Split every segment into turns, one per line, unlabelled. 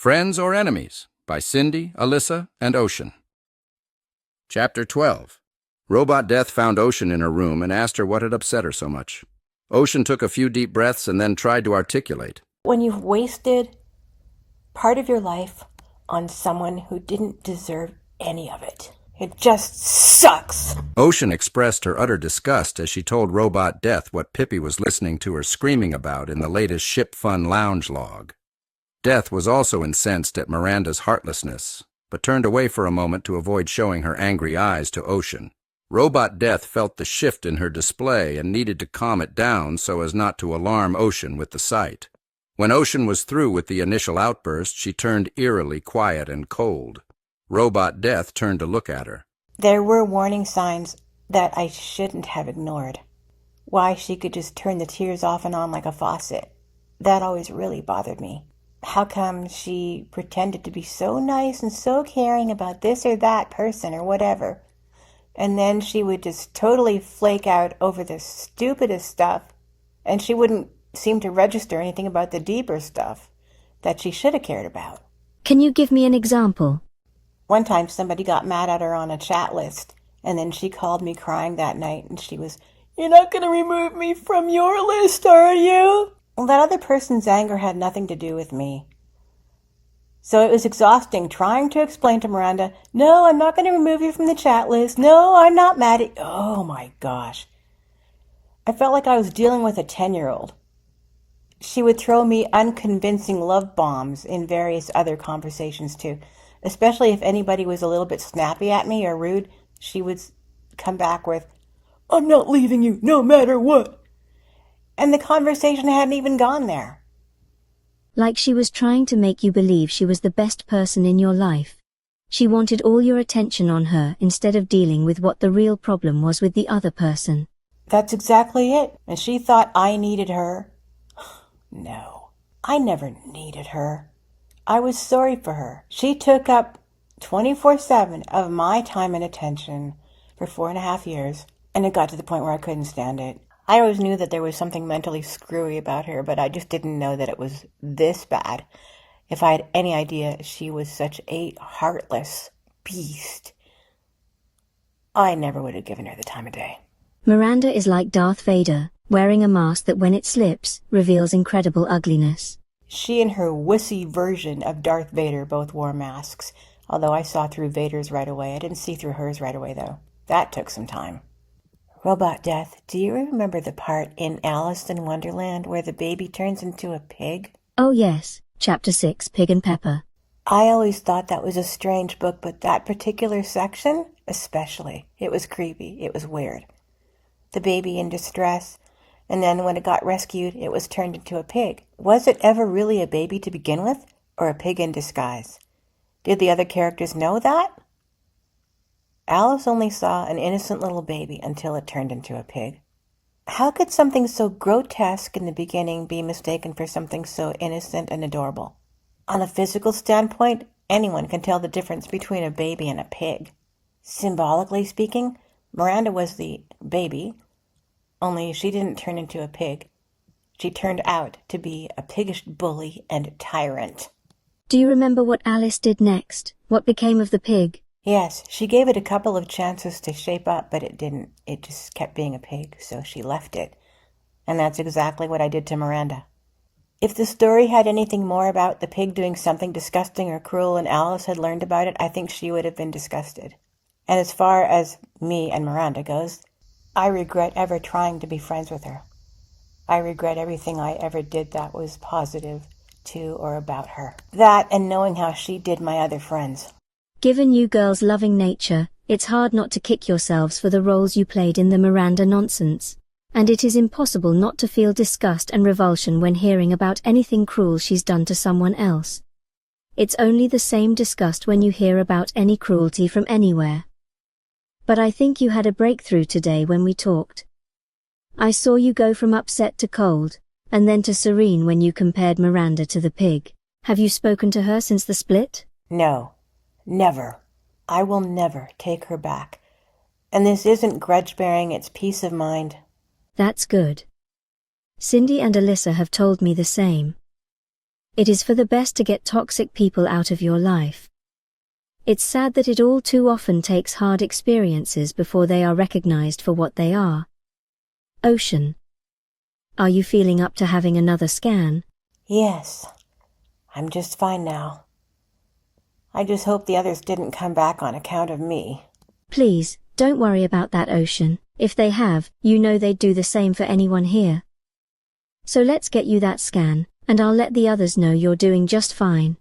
Friends or Enemies by Cindy, Alyssa, and Ocean. Chapter 12. Robot Death found Ocean in her room and asked her what had upset her so much. Ocean took a few deep breaths and then tried to articulate.
When you've wasted part of your life on someone who didn't deserve any of it. It just sucks.
Ocean expressed her utter disgust as she told Robot Death what Pippi was listening to her screaming about in the latest Ship Fun Lounge log. Death was also incensed at Miranda's heartlessness, but turned away for a moment to avoid showing her angry eyes to Ocean. Robot Death felt the shift in her display and needed to calm it down so as not to alarm Ocean with the sight. When Ocean was through with the initial outburst, she turned eerily quiet and cold. Robot Death turned to look at her.
There were warning signs that I shouldn't have ignored. Why she could just turn the tears off and on like a faucet. That always really bothered me. How come she pretended to be so nice and so caring about this or that person or whatever, and then she would just totally flake out over the stupidest stuff, and she wouldn't seem to register anything about the deeper stuff that she should have cared about.
Can you give me an example?
One time somebody got mad at her on a chat list, and then she called me crying that night, and she was, "You're not going to remove me from your list, are you?" Well, that other person's anger had nothing to do with me. So it was exhausting trying to explain to Miranda, "No, I'm not going to remove you from the chat list. No, I'm not mad at you." Oh my gosh. I felt like I was dealing with a 10-year-old. She would throw me unconvincing love bombs in various other conversations too. Especially if anybody was a little bit snappy at me or rude, she would come back with, "I'm not leaving you, no matter what." And the conversation hadn't even gone there.
Like she was trying to make you believe she was the best person in your life. She wanted all your attention on her instead of dealing with what the real problem was with the other person.
That's exactly it. And she thought I needed her. No, I never needed her. I was sorry for her. She took up 24/7 of my time and attention for 4.5 years, and it got to the point where I couldn't stand it. I always knew that there was something mentally screwy about her, but I just didn't know that it was this bad. If I had any idea she was such a heartless beast, I never would have given her the time of day.
Miranda is like Darth Vader, wearing a mask that when it slips, reveals incredible ugliness.
She and her wussy version of Darth Vader both wore masks, although I saw through Vader's right away. I didn't see through hers right away, though. That took some time. Robot Death, do you remember the part in Alice in Wonderland where the baby turns into a pig?
Oh yes, Chapter 6, Pig and Pepper.
I always thought that was a strange book, but that particular section, especially, it was creepy. It was weird. The baby in distress, and then when it got rescued, it was turned into a pig. Was it ever really a baby to begin with, or a pig in disguise? Did the other characters know that? Alice only saw an innocent little baby until it turned into a pig. How could something so grotesque in the beginning be mistaken for something so innocent and adorable? On a physical standpoint, anyone can tell the difference between a baby and a pig. Symbolically speaking, Miranda was the baby, only she didn't turn into a pig. She turned out to be a piggish bully and tyrant.
Do you remember what Alice did next? What became of the pig?
Yes, she gave it a couple of chances to shape up, but it didn't. It just kept being a pig, so she left it. And that's exactly what I did to Miranda. If the story had anything more about the pig doing something disgusting or cruel and Alice had learned about it, I think she would have been disgusted. And as far as me and Miranda goes, I regret ever trying to be friends with her. I regret everything I ever did that was positive to or about her. That and knowing how she did my other friends.
Given you girls' loving nature, it's hard not to kick yourselves for the roles you played in the Miranda nonsense. And it is impossible not to feel disgust and revulsion when hearing about anything cruel she's done to someone else. It's only the same disgust when you hear about any cruelty from anywhere. But I think you had a breakthrough today when we talked. I saw you go from upset to cold, and then to serene when you compared Miranda to the pig. Have you spoken to her since the split?
No, never. I will never take her back. And this isn't grudge-bearing, it's peace of mind.
That's good. Cindy and Alyssa have told me the same. It is for the best to get toxic people out of your life. It's sad that it all too often takes hard experiences before they are recognized for what they are. Ocean. Are you feeling up to having another scan?
Yes. I'm just fine now. I just hope the others didn't come back on account of me.
Please, don't worry about that, Ocean. If they have, you know they'd do the same for anyone here. So let's get you that scan, and I'll let the others know you're doing just fine.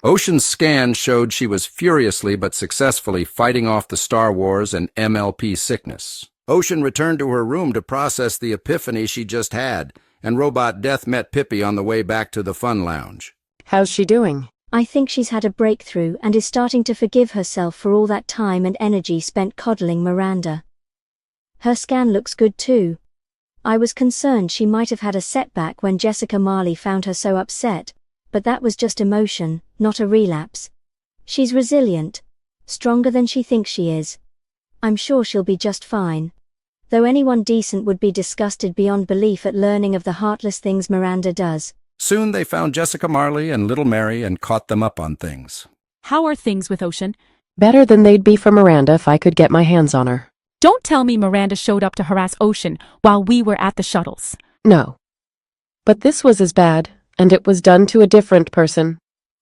Ocean's scan showed she was furiously but successfully fighting off the Star Wars and MLP sickness. Ocean returned to her room to process the epiphany she just had, and Robot Death met Pippi on the way back to the fun lounge.
How's she doing?
I think she's had a breakthrough and is starting to forgive herself for all that time and energy spent coddling Miranda. Her scan looks good too. I was concerned she might have had a setback when Jessica Marley found her so upset, but that was just emotion, not a relapse. She's resilient, stronger than she thinks she is. I'm sure she'll be just fine. Though anyone decent would be disgusted beyond belief at learning of the heartless things Miranda does.
Soon they found Jessica Marley and Little Mary and caught them up on things.
How are things with Ocean?
Better than they'd be for Miranda if I could get my hands on her.
Don't tell me Miranda showed up to harass Ocean while we were at the shuttles.
No. But this was as bad, and it was done to a different person.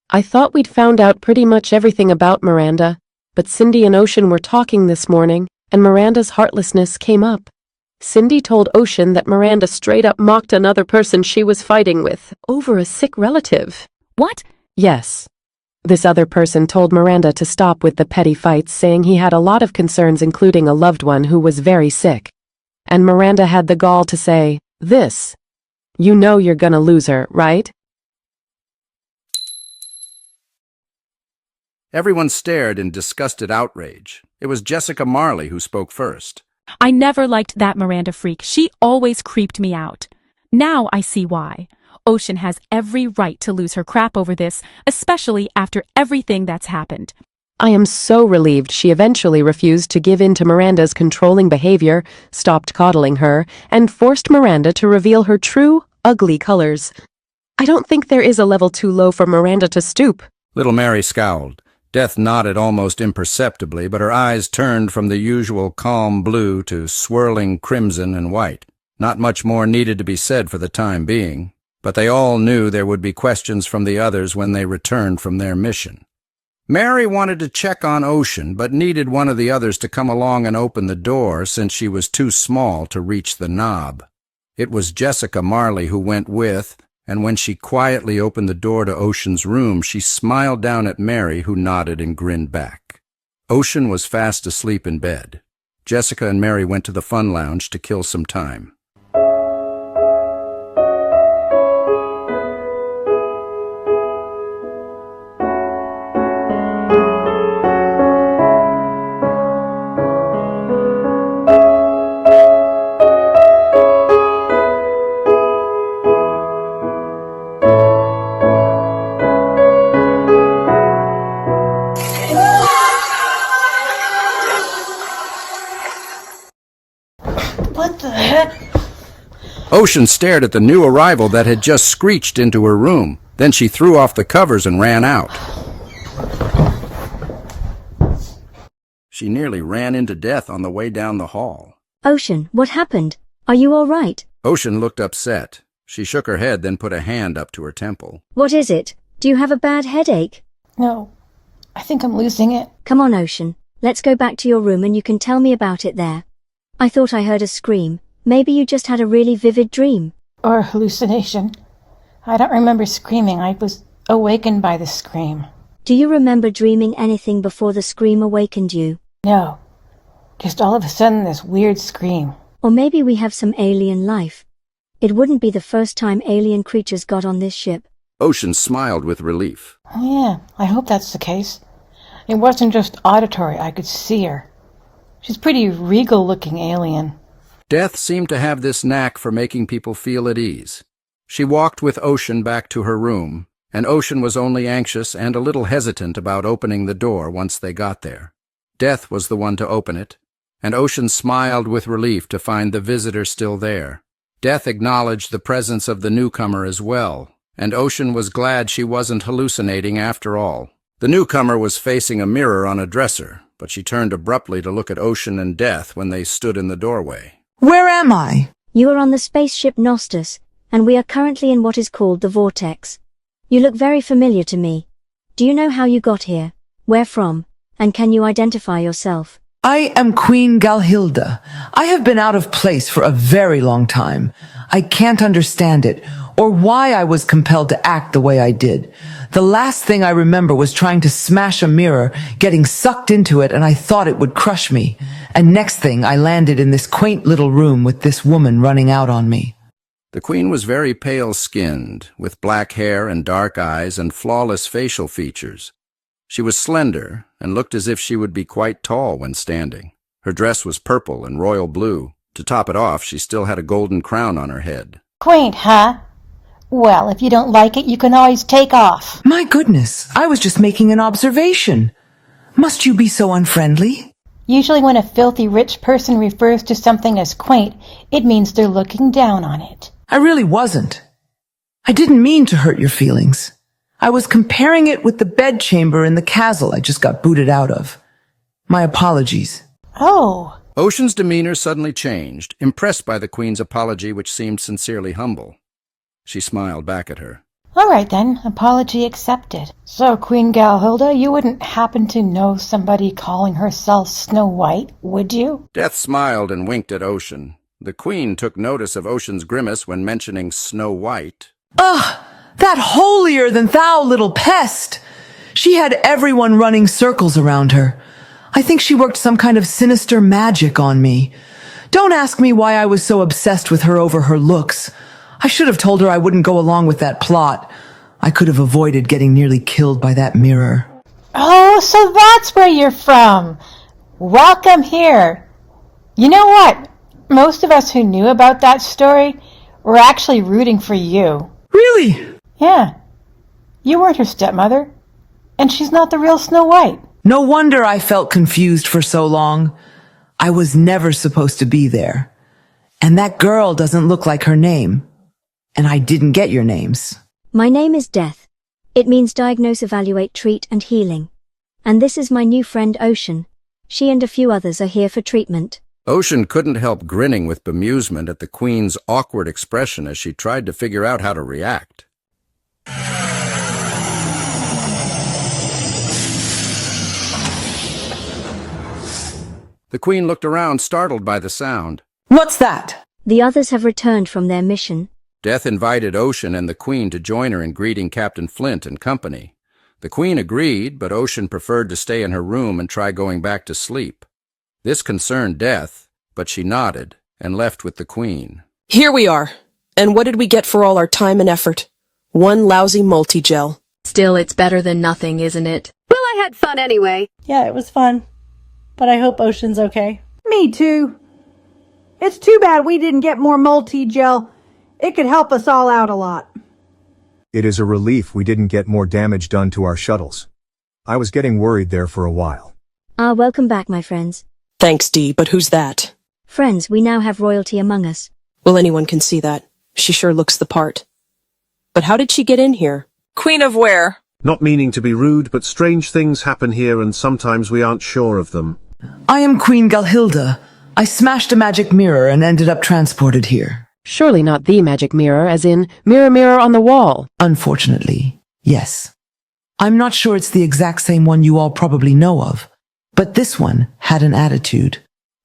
I thought we'd found out pretty much everything about Miranda, but Cindy and Ocean were talking this morning, and Miranda's heartlessness came up. Cindy told Ocean that Miranda straight up mocked another person she was fighting with over a sick relative.
What?
Yes. This other person told Miranda to stop with the petty fights, saying he had a lot of concerns, including a loved one who was very sick. And Miranda had the gall to say, "This. You know you're gonna lose her, right?"
Everyone stared in disgusted outrage. It was Jessica Marley who spoke first.
I never liked that Miranda freak. She always creeped me out. Now I see why. Ocean has every right to lose her crap over this, especially after everything that's happened.
I am so relieved she eventually refused to give in to Miranda's controlling behavior, stopped coddling her, and forced Miranda to reveal her true, ugly colors. I don't think there is a level too low for Miranda to stoop.
Little Mary scowled. Death nodded almost imperceptibly, but her eyes turned from the usual calm blue to swirling crimson and white. Not much more needed to be said for the time being, but they all knew there would be questions from the others when they returned from their mission. Mary wanted to check on Ocean, but needed one of the others to come along and open the door since she was too small to reach the knob. It was Jessica Marley who went with, and when she quietly opened the door to Ocean's room, she smiled down at Mary, who nodded and grinned back. Ocean was fast asleep in bed. Jessica and Mary went to the fun lounge to kill some time.
What the heck?
Ocean stared at the new arrival that had just screeched into her room. Then she threw off the covers and ran out. She nearly ran into Death on the way down the hall.
Ocean, what happened? Are you all right?
Ocean looked upset. She shook her head, then put a hand up to her temple.
What is it? Do you have a bad headache?
No, I think I'm losing it.
Come on, Ocean. Let's go back to your room and you can tell me about it there. I thought I heard a scream. Maybe you just had a really vivid dream.
Or hallucination. I don't remember screaming. I was awakened by the scream.
Do you remember dreaming anything before the scream awakened you?
No, just all of a sudden this weird scream.
Or maybe we have some alien life. It wouldn't be the first time alien creatures got on this ship.
Ocean smiled with relief.
Yeah, I hope that's the case. It wasn't just auditory. I could see her. She's a pretty regal-looking alien.
Death seemed to have this knack for making people feel at ease. She walked with Ocean back to her room, and Ocean was only anxious and a little hesitant about opening the door once they got there. Death was the one to open it, and Ocean smiled with relief to find the visitor still there. Death acknowledged the presence of the newcomer as well, and Ocean was glad she wasn't hallucinating after all. The newcomer was facing a mirror on a dresser, but she turned abruptly to look at Ocean and Death when they stood in the doorway.
Where am I?
You are on the spaceship Nostos, and we are currently in what is called the Vortex. You look very familiar to me. Do you know how you got here, where from, and can you identify yourself?
I am Queen Galhilda. I have been out of place for a very long time. I can't understand it, or why I was compelled to act the way I did. The last thing I remember was trying to smash a mirror, getting sucked into it, and I thought it would crush me. And next thing, I landed in this quaint little room with this woman running out on me.
The queen was very pale-skinned, with black hair and dark eyes and flawless facial features. She was slender and looked as if she would be quite tall when standing. Her dress was purple and royal blue. To top it off, she still had a golden crown on her head.
Quaint, huh? Well, if you don't like it, you can always take off.
My goodness, I was just making an observation. Must you be so unfriendly?
Usually when a filthy rich person refers to something as quaint, it means they're looking down on it.
I really wasn't. I didn't mean to hurt your feelings. I was comparing it with the bedchamber in the castle I just got booted out of. My apologies.
Oh.
Ocean's demeanor suddenly changed, impressed by the queen's apology, which seemed sincerely humble. She smiled back at her.
All right then, apology accepted. So, Queen Galhilda, you wouldn't happen to know somebody calling herself Snow White, would you?
Death smiled and winked at Ocean. The queen took notice of Ocean's grimace when mentioning Snow White.
Ugh! That holier-than-thou little pest! She had everyone running circles around her. I think she worked some kind of sinister magic on me. Don't ask me why I was so obsessed with her over her looks. I should have told her I wouldn't go along with that plot. I could have avoided getting nearly killed by that mirror.
Oh, so that's where you're from. Welcome here. You know what? Most of us who knew about that story were actually rooting for you.
Really?
Yeah. You weren't her stepmother, and she's not the real Snow White.
No wonder I felt confused for so long. I was never supposed to be there. And that girl doesn't look like her name. And I didn't get your names.
My name is Death. It means diagnose, evaluate, treat, and healing. And this is my new friend Ocean. She and a few others are here for treatment.
Ocean couldn't help grinning with bemusement at the queen's awkward expression as she tried to figure out how to react. The queen looked around, startled by the sound.
What's that?
The others have returned from their mission.
Death invited Ocean and the queen to join her in greeting Captain Flint and company. The queen agreed, but Ocean preferred to stay in her room and try going back to sleep. This concerned Death, but she nodded and left with the queen.
Here we are. And what did we get for all our time and effort? One lousy multi-gel.
Still, it's better than nothing, isn't it?
Well, I had fun anyway.
Yeah, it was fun. But I hope Ocean's okay.
Me too. It's too bad we didn't get more multi-gel. It could help us all out a lot.
It is a relief we didn't get more damage done to our shuttles. I was getting worried there for a while.
Welcome back, my friends.
Thanks, Dee, but who's that?
Friends, we now have royalty among us.
Well, anyone can see that. She sure looks the part. But how did she get in here?
Queen of where?
Not meaning to be rude, but strange things happen here and sometimes we aren't sure of them.
I am Queen Galhilda. I smashed a magic mirror and ended up transported here.
Surely not the magic mirror, as in mirror, mirror on the wall.
Unfortunately, yes. I'm not sure it's the exact same one you all probably know of, but this one had an attitude.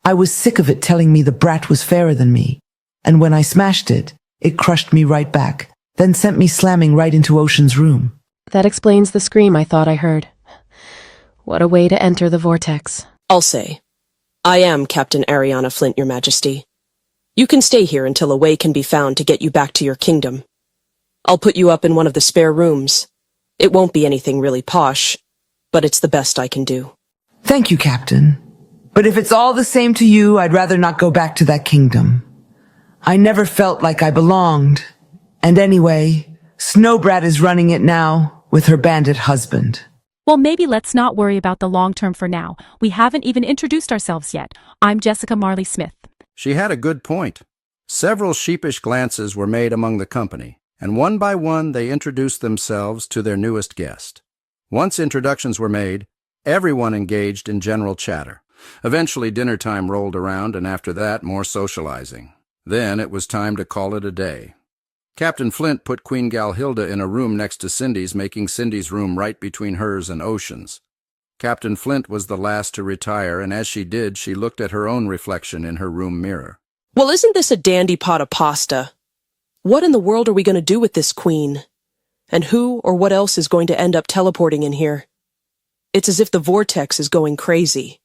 I was sick of it telling me the brat was fairer than me, and when I smashed it, it crushed me right back, then sent me slamming right into Ocean's room.
That explains the scream I thought I heard. What a way to enter the vortex.
I'll say. I am Captain Ariana Flint, Your Majesty. You can stay here until a way can be found to get you back to your kingdom. I'll put you up in one of the spare rooms. It won't be anything really posh, but it's the best I can do.
Thank you, Captain. But if it's all the same to you, I'd rather not go back to that kingdom. I never felt like I belonged. And anyway, Snowbrat is running it now with her bandit husband.
Well, maybe let's not worry about the long term for now. We haven't even introduced ourselves yet. I'm Jessica Marley Smith.
She had a good point. Several sheepish glances were made among the company, and one by one they introduced themselves to their newest guest. Once introductions were made, everyone engaged in general chatter. Eventually dinner time rolled around, and after that more socializing. Then it was time to call it a day. Captain Flint put Queen Galhilda in a room next to Cindy's, making Cindy's room right between hers and Ocean's. Captain Flint was the last to retire, and as she did, she looked at her own reflection in her room mirror.
Well, isn't this a dandy pot of pasta? What in the world are we going to do with this queen? And who or what else is going to end up teleporting in here? It's as if the vortex is going crazy.